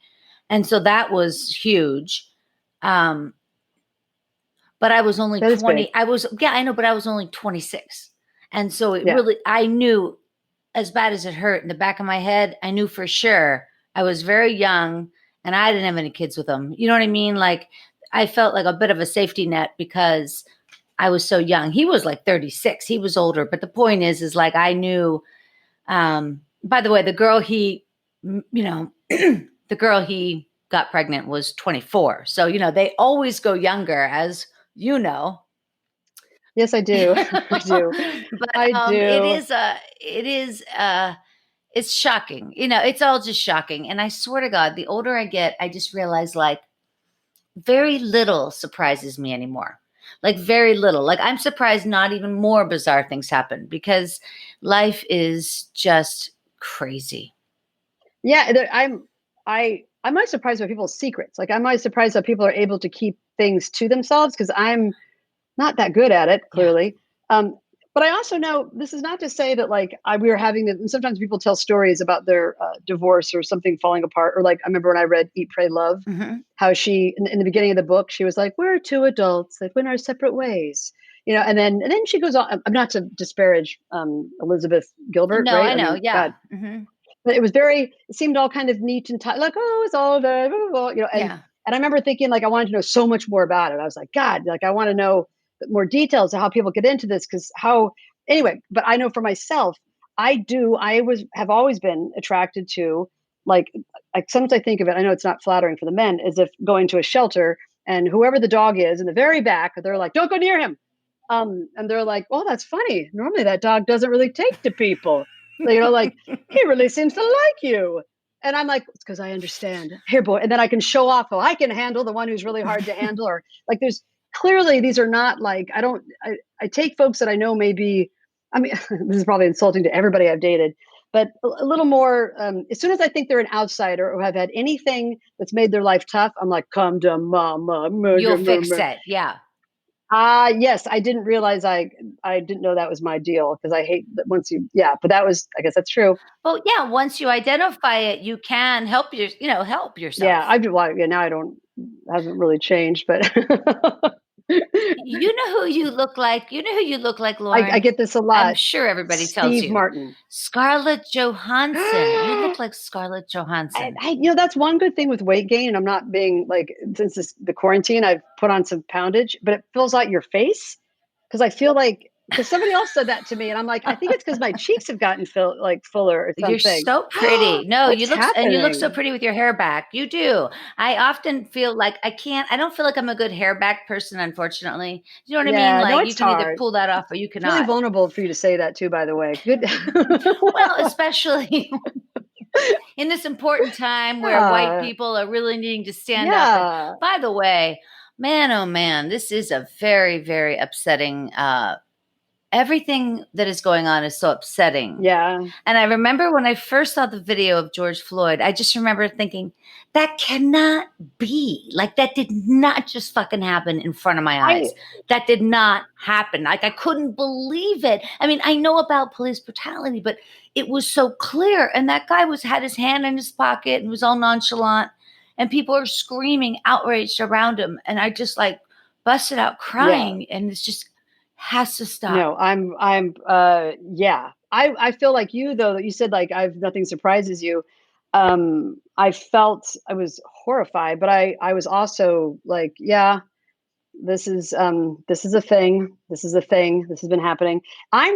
And so that was huge. But I was only 20. I know, but I was only 26. And so I knew, as bad as it hurt in the back of my head, I knew for sure I was very young and I didn't have any kids with him. You know what I mean? Like I felt like a bit of a safety net because I was so young. He was like 36. He was older. But the point is like, I knew, by the way, the girl he got pregnant was 24. So, they always go younger, as you know. Yes, I do. I do. But I do. It's shocking. It's all just shocking. And I swear to God, the older I get, I just realize like very little surprises me anymore. Like very little. Like I'm surprised not even more bizarre things happen because life is just crazy. Yeah, I'm always surprised by people's secrets. Like I'm always surprised that people are able to keep things to themselves because I'm not that good at it, clearly. Yeah. But I also know this is not to say that like we were having and sometimes people tell stories about their divorce or something falling apart. Or like I remember when I read Eat, Pray, Love, how she in the beginning of the book she was like, "We're two adults that went our separate ways," and then she goes on. I'm not to disparage Elizabeth Gilbert, no, right? I know, yeah. But it seemed all kind of neat and tight, like, oh, it's all the, and I remember thinking like, I wanted to know so much more about it. I was like, God, like, I want to know more details of how people get into this. Anyway, but I know for myself, I have always been attracted to like sometimes I think of it, I know it's not flattering for the men, as if going to a shelter and whoever the dog is in the very back, they're like, don't go near him. And they're like, well, that's funny. Normally that dog doesn't really take to people. Like he really seems to like you. And I'm like, it's because I understand. Here, boy. And then I can show off how I can handle the one who's really hard to handle. Or like there's clearly these are not like, I take folks that I know maybe, I mean, this is probably insulting to everybody I've dated, but a little more, as soon as I think they're an outsider or have had anything that's made their life tough, I'm like, come to mama. You'll fix it. Yeah. Yes, I didn't realize I didn't know that was my deal because I hate that but that was, I guess that's true. Well, yeah, once you identify it, you can help help yourself. Yeah, now I hasn't really changed, but you know who you look like? You know who you look like, Lauren? I get this a lot. I'm sure everybody tells you. Steve Martin. Scarlett Johansson. You look like Scarlett Johansson. That's one good thing with weight gain. And I'm not being like, since the quarantine, I've put on some poundage, but it fills out your face. Because I feel like, because somebody else said that to me, and I'm like, I think it's because my cheeks have gotten fuller or something. You're so pretty. No, you look so pretty with your hair back. You do. I often feel like I don't feel like I'm a good hair back person, unfortunately. You know what I mean? Like you can either pull that off or you cannot. It's really vulnerable for you to say that too, by the way. Good. Well, especially in this important time where white people are really needing to stand up. And, by the way, man, oh man, this is a very, very upsetting everything that is going on is so upsetting. Yeah. And I remember when I first saw the video of George Floyd, I just remember thinking, that cannot be. Like, that did not just fucking happen in front of my eyes. That did not happen. Like, I couldn't believe it. I mean, I know about police brutality, but it was so clear. And that guy had his hand in his pocket and was all nonchalant. And people are screaming, outraged around him. And I just like busted out crying. And it's just has to stop. No, yeah. I feel like you, though, that you said, like, nothing surprises you. I was horrified, but I was also like, yeah, this is a thing. This is a thing. This has been happening. I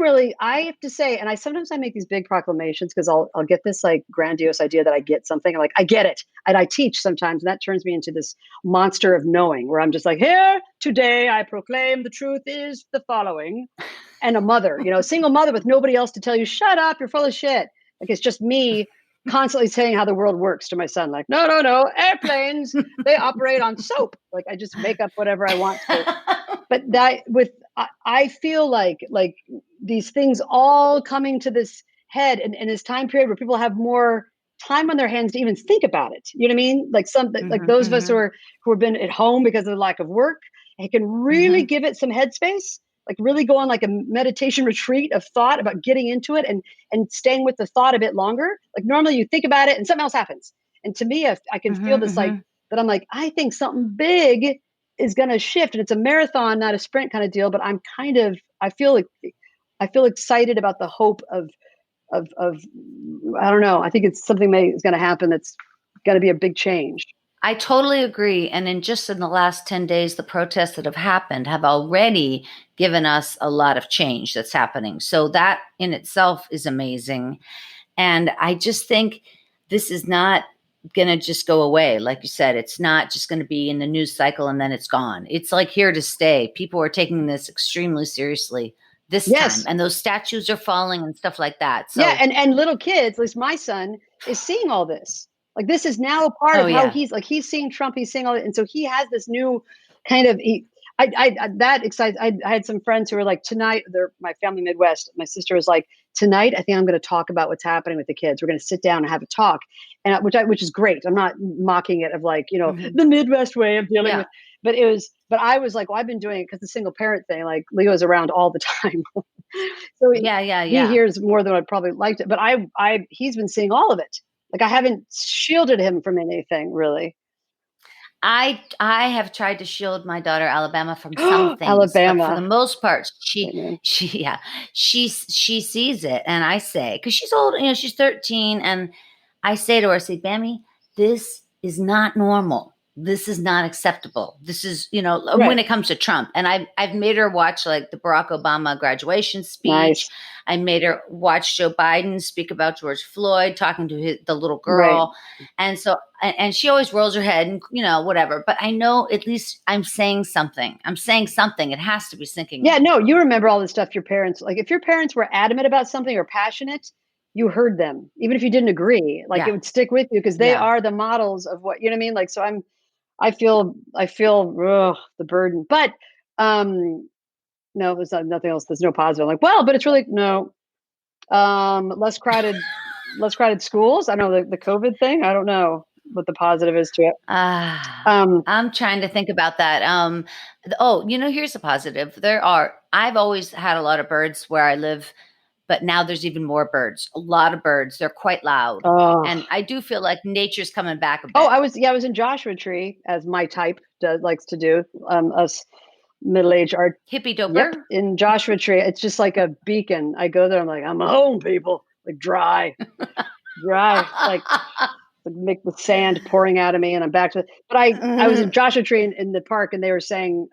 have to say, and sometimes I make these big proclamations because I'll get this like grandiose idea that I get something. I'm like, I get it. And I teach sometimes, and that turns me into this monster of knowing where I'm just like, here today I proclaim the truth is the following. And a mother, a single mother with nobody else to tell you, shut up, you're full of shit. Like, it's just me constantly saying how the world works to my son. Like, no, airplanes, they operate on soap. Like, I just make up whatever I want to. But I feel like these things all coming to this head in this time period where people have more time on their hands to even think about it. You know what I mean? Like like those of us who have been at home because of the lack of work, and can really give it some headspace. Like, really go on like a meditation retreat of thought about getting into it and staying with the thought a bit longer. Like, normally you think about it and something else happens. And to me, I can feel this like that. I'm like, I think something big is going to shift, and it's a marathon, not a sprint kind of deal. But I feel excited about the hope of I don't know. I think it's something is going to happen. That's going to be a big change. I totally agree. And in the last 10 days, the protests that have happened have already given us a lot of change that's happening. So that in itself is amazing. And I just think this is not going to just go away. Like you said, it's not just going to be in the news cycle and then it's gone. It's like here to stay. People are taking this extremely seriously this time. And those statues are falling and stuff like that. So, yeah. And little kids, at least my son, is seeing all this. Like, this is now a part of how he's seeing Trump, he's seeing all it. And so he has this new kind of, that excites. I had some friends who were like, tonight, they're my family Midwest. My sister was like, tonight, I think I'm going to talk about what's happening with the kids. We're going to sit down and have a talk. And which is great. I'm not mocking it of like, the Midwest way of dealing with, but I was like, well, I've been doing it because the single parent thing, like Leo's around all the time. So he hears more than I'd probably liked it, but he's been seeing all of it. Like, I haven't shielded him from anything, really. I have tried to shield my daughter Alabama from some things. Alabama, but for the most part, she sees it, and I say, because she's old, she's 13, and I say to her, Bammy, this is not normal. This is not acceptable. This is, when it comes to Trump. And I've made her watch like the Barack Obama graduation speech. Nice. I made her watch Joe Biden speak about George Floyd, talking to the little girl. Right. And so, and she always rolls her head and, whatever. But I know at least I'm saying something. It has to be sinking. Yeah, no, you remember all the stuff your parents, like if your parents were adamant about something or passionate, you heard them, even if you didn't agree, like it would stick with you because they are the models of what, you know what I mean? Like, so I feel the burden, but no, there's nothing else. There's no positive. I'm like, well, but it's really no, less crowded schools. I don't know the COVID thing. I don't know what the positive is to it. I'm trying to think about that. Here's a positive. I've always had a lot of birds where I live, but now there's even more birds, a lot of birds. They're quite loud. And I do feel like nature's coming back a bit. I was in Joshua Tree, as my type likes to do. Us middle-aged art hippie doper. Yep, in Joshua Tree. It's just like a beacon. I go there, I'm like, I'm home, people. Like dry, like make the sand pouring out of me, and I'm back to it. But I was in Joshua Tree in the park, and they were saying,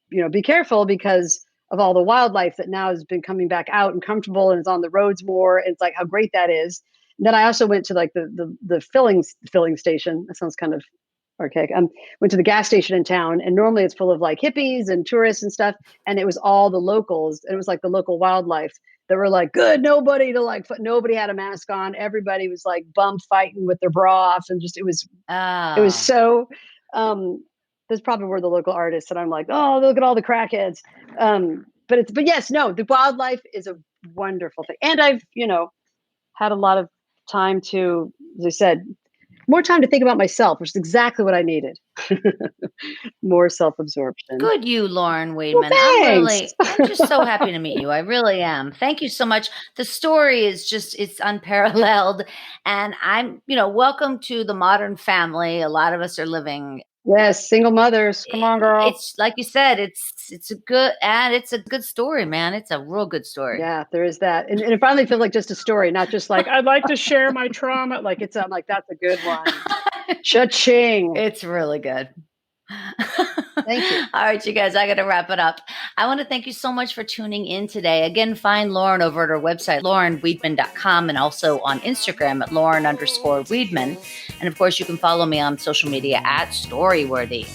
be careful because of all the wildlife that now has been coming back out and comfortable and is on the roads more. And it's like how great that is. And then I also went to like the filling station. That sounds kind of archaic. Went to the gas station in town, and normally it's full of like hippies and tourists and stuff. And it was all the locals. And it was like the local wildlife that were like, good, nobody had a mask on. Everybody was like bum fighting with their bra off. And just, it was so, those probably were the local artists. And I'm like, oh, look at all the crackheads. but yes, no, the wildlife is a wonderful thing. And I've, had a lot of time to, as I said, more time to think about myself, which is exactly what I needed. More self-absorption. Good you, Lauren Well, Weedman. thanks. I'm just so happy to meet you. I really am. Thank you so much. The story is just, it's unparalleled. And welcome to the modern family. A lot of us are living. Yes, single mothers. Come on, girl. It's like you said, it's a good story, man. It's a real good story. Yeah, there is that. And it finally feels like just a story, not just like, I'd like to share my trauma. I'm like, that's a good one. Cha-ching. It's really good. Thank you. All right, you guys, I got to wrap it up. I want to thank you so much for tuning in today. Again, find Lauren over at her website, laurenweedman.com, and also on Instagram at Lauren_Weedman. And of course, you can follow me on social media at Storyworthy.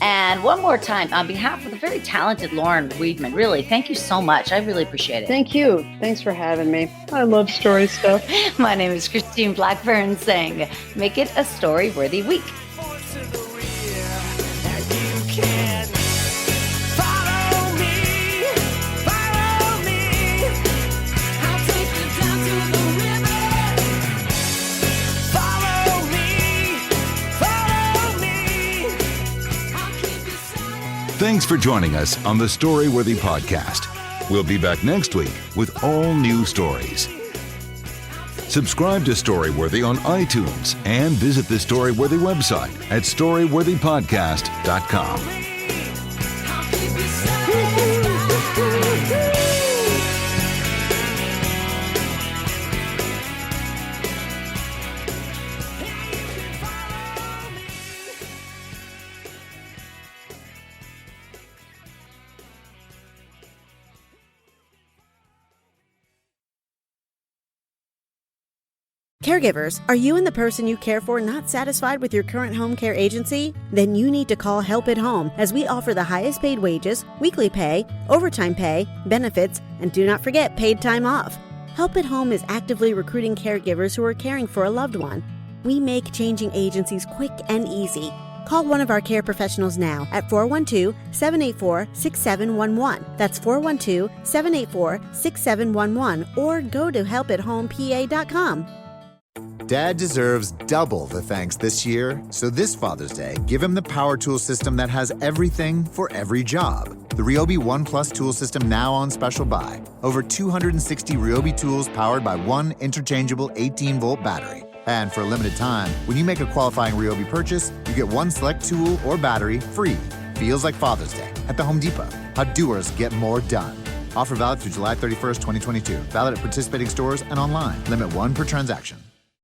And one more time, on behalf of the very talented Lauren Weedman, really, thank you so much. I really appreciate it. Thank you. Thanks for having me. I love story stuff. My name is Christine Blackburn saying, make it a story-worthy week. Thanks for joining us on the Storyworthy podcast. We'll be back next week with all new stories. Subscribe to Storyworthy on iTunes and visit the Storyworthy website at storyworthypodcast.com. Caregivers, are you and the person you care for not satisfied with your current home care agency? Then you need to call Help at Home, as we offer the highest paid wages, weekly pay, overtime pay, benefits, and do not forget paid time off. Help at Home is actively recruiting caregivers who are caring for a loved one. We make changing agencies quick and easy. Call one of our care professionals now at 412-784-6711. That's 412-784-6711, or go to helpathomepA.com. Dad deserves double the thanks this year, so this Father's Day, give him the power tool system that has everything for every job. The Ryobi One Plus tool system now on special buy. Over 260 Ryobi tools powered by one interchangeable 18-volt battery. And for a limited time, when you make a qualifying Ryobi purchase, you get one select tool or battery free. Feels like Father's Day at the Home Depot. How doers get more done. Offer valid through July 31st, 2022. Valid at participating stores and online. Limit 1 per transaction.